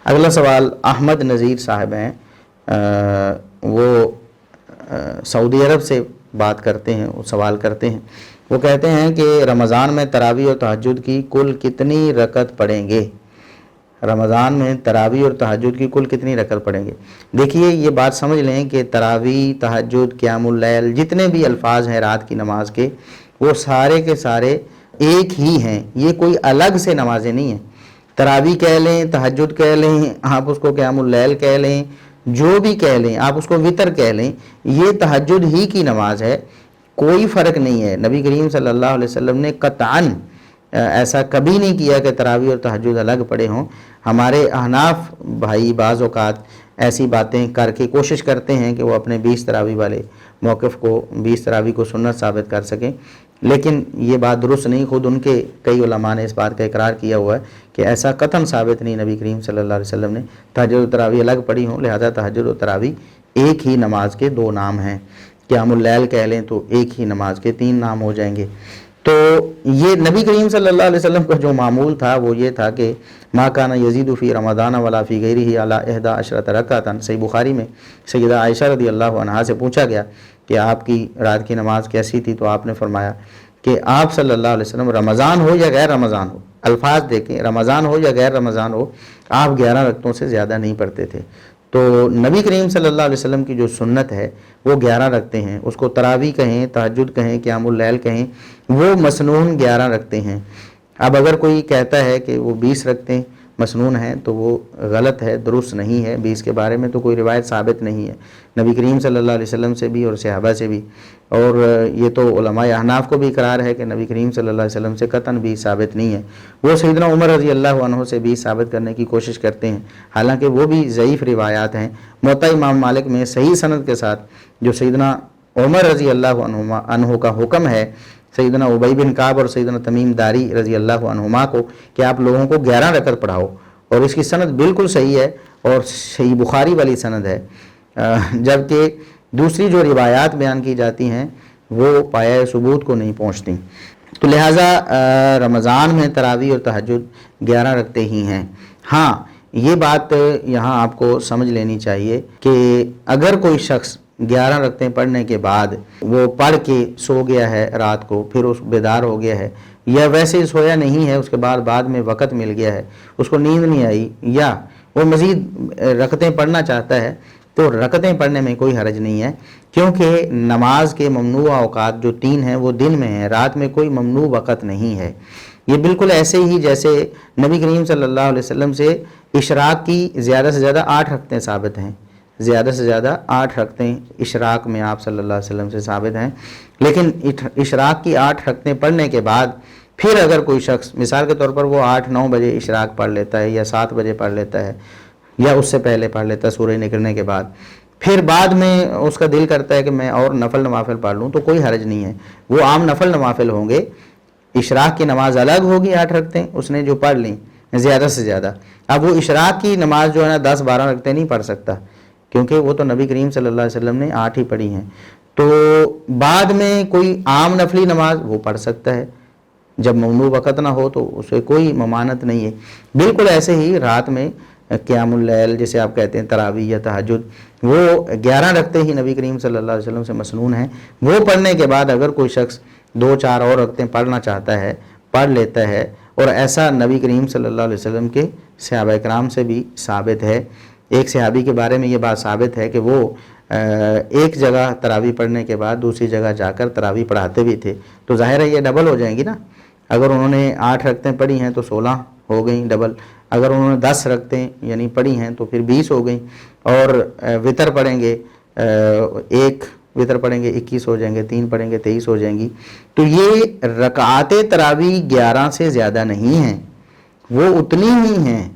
اگلا سوال احمد نذیر صاحب ہیں، وہ سعودی عرب سے بات کرتے ہیں، وہ سوال کرتے ہیں، وہ کہتے ہیں کہ رمضان میں تراویح اور تہجد کی کل کتنی رکعت پڑھیں گے؟ رمضان میں تراویح اور تہجد کی کل کتنی رکعت پڑھیں گے؟ دیکھیے یہ بات سمجھ لیں کہ تراویح، تہجد، قیام اللیل، جتنے بھی الفاظ ہیں رات کی نماز کے، وہ سارے کے سارے ایک ہی ہیں، یہ کوئی الگ سے نمازیں نہیں ہیں۔ تراویح کہہ لیں، تہجد کہہ لیں، آپ اس کو قیام اللیل کہہ لیں، جو بھی کہہ لیں، آپ اس کو وتر کہہ لیں، یہ تہجد ہی کی نماز ہے، کوئی فرق نہیں ہے۔ نبی کریم صلی اللہ علیہ وسلم نے قطعاً ایسا کبھی نہیں کیا کہ تراویح اور تہجد الگ پڑھے ہوں۔ ہمارے احناف بھائی بعض اوقات ایسی باتیں کر کے کوشش کرتے ہیں کہ وہ اپنے 20 تراویح والے موقف کو، 20 تراویح کو سنت ثابت کر سکیں، لیکن یہ بات درست نہیں۔ خود ان کے کئی علماء نے اس بات کا اقرار کیا ہوا ہے کہ ایسا قطعاً ثابت نہیں نبی کریم صلی اللہ علیہ وسلم نے تہجد و تراویح الگ پڑھی ہوں، لہذا تہجد و تراویح ایک ہی نماز کے 2 نام ہیں۔ قیام اللیل کہہ لیں تو ایک ہی نماز کے 3 نام ہو جائیں گے۔ تو یہ نبی کریم صلی اللہ علیہ وسلم کا جو معمول تھا وہ یہ تھا کہ ما کان یزید فی رمضان ولا فی غیرہ علی 11 رکعۃ۔ صحیح بخاری میں سیدہ عائشہ رضی اللہ عنہا سے پوچھا گیا کہ آپ کی رات کی نماز کیسی تھی، تو آپ نے فرمایا کہ آپ صلی اللہ علیہ وسلم رمضان ہو یا غیر رمضان ہو، الفاظ دیکھیں، رمضان ہو یا غیر رمضان ہو، آپ 11 رکعتوں سے زیادہ نہیں پڑھتے تھے۔ تو نبی کریم صلی اللہ علیہ وسلم کی جو سنت ہے وہ 11 رکھتے ہیں، اس کو تراویح کہیں، تہجد کہیں، قیام اللیل کہیں، وہ مسنون 11 رکھتے ہیں۔ اب اگر کوئی کہتا ہے کہ وہ 20 رکھتے مسنون ہیں تو وہ غلط ہے، درست نہیں ہے۔ 20 کے بارے میں تو کوئی روایت ثابت نہیں ہے نبی کریم صلی اللہ علیہ وسلم سے بھی اور صحابہ سے بھی، اور یہ تو علماء احناف کو بھی اقرار ہے کہ نبی کریم صلی اللہ علیہ وسلم سے قطعاً 20 ثابت نہیں ہے۔ وہ سیدنا عمر رضی اللہ عنہ سے 20 ثابت کرنے کی کوشش کرتے ہیں، حالانکہ وہ بھی ضعیف روایات ہیں۔ موطا امام مالک میں صحیح سند کے ساتھ جو سیدنا عمر رضی اللہ عنہ کا حکم ہے سیدنا ابی بن کعب اور سیدنا تمیم داری رضی اللہ عنہما کو کہ آپ لوگوں کو 11 رکعت پڑھاؤ، اور اس کی سند بالکل صحیح ہے اور صحیح بخاری والی سند ہے، جبکہ دوسری جو روایات بیان کی جاتی ہیں وہ پایہ ثبوت کو نہیں پہنچتی۔ تو لہٰذا رمضان میں تراویح اور تہجد 11 رکھتے ہی ہیں۔ ہاں یہ بات یہاں آپ کو سمجھ لینی چاہیے کہ اگر کوئی شخص 11 رکعتیں پڑھنے کے بعد وہ پڑھ کے سو گیا ہے رات کو، پھر اس بیدار ہو گیا ہے، یا ویسے سویا نہیں ہے، اس کے بعد میں وقت مل گیا ہے، اس کو نیند نہیں آئی، یا وہ مزید رکعتیں پڑھنا چاہتا ہے، تو رکعتیں پڑھنے میں کوئی حرج نہیں ہے، کیونکہ نماز کے ممنوع اوقات جو 3 ہیں وہ دن میں ہیں، رات میں کوئی ممنوع وقت نہیں ہے۔ یہ بالکل ایسے ہی جیسے نبی کریم صلی اللہ علیہ وسلم سے اشراق کی زیادہ سے زیادہ 8 رکعتیں ثابت ہیں، زیادہ سے زیادہ 8 رکعتیں اشراق میں آپ صلی اللہ علیہ وسلم سے ثابت ہیں، لیکن اشراق کی 8 رکعتیں پڑھنے کے بعد پھر اگر کوئی شخص مثال کے طور پر وہ 8-9 بجے اشراق پڑھ لیتا ہے، یا 7 بجے پڑھ لیتا ہے، یا اس سے پہلے پڑھ لیتا ہے سورج نکلنے کے بعد، پھر بعد میں اس کا دل کرتا ہے کہ میں اور نفل نوافل پڑھ لوں، تو کوئی حرج نہیں ہے، وہ عام نفل نوافل ہوں گے۔ اشراق کی نماز الگ ہوگی، 8 رکعتیں اس نے جو پڑھ لیں زیادہ سے زیادہ۔ اب وہ اشراق کی نماز جو ہے نا 10-12 رکعتیں نہیں پڑھ سکتا، کیونکہ وہ تو نبی کریم صلی اللہ علیہ وسلم نے 8 ہی پڑھی ہیں۔ تو بعد میں کوئی عام نفلی نماز وہ پڑھ سکتا ہے، جب ممنوع وقت نہ ہو تو اسے کوئی ممانعت نہیں ہے۔ بالکل ایسے ہی رات میں قیام اللیل جسے آپ کہتے ہیں تراویح یا تہجد، وہ 11 رکعتیں ہی نبی کریم صلی اللہ علیہ وسلم سے مسنون ہیں، وہ پڑھنے کے بعد اگر کوئی شخص 2-4 اور رکعتیں پڑھنا چاہتا ہے پڑھ لیتا ہے، اور ایسا نبی کریم صلی اللہ علیہ وسلم کے صحابہ کرام سے بھی ثابت ہے۔ ایک صحابی کے بارے میں یہ بات ثابت ہے کہ وہ ایک جگہ تراویح پڑھنے کے بعد دوسری جگہ جا کر تراویح پڑھاتے بھی تھے، تو ظاہر ہے یہ ڈبل ہو جائیں گی نا، اگر انہوں نے 8 رکعتیں پڑھی ہیں تو 16 ہو گئیں ڈبل، اگر انہوں نے 10 رکعتیں یعنی پڑھی ہیں تو پھر 20 ہو گئیں، اور وطر پڑھیں گے، ایک وطر پڑھیں گے 21 ہو جائیں گے، 3 پڑھیں گے 23 ہو جائیں گی۔ تو یہ رکعات تراویح 11 سے زیادہ نہیں ہیں، وہ اتنی ہی ہیں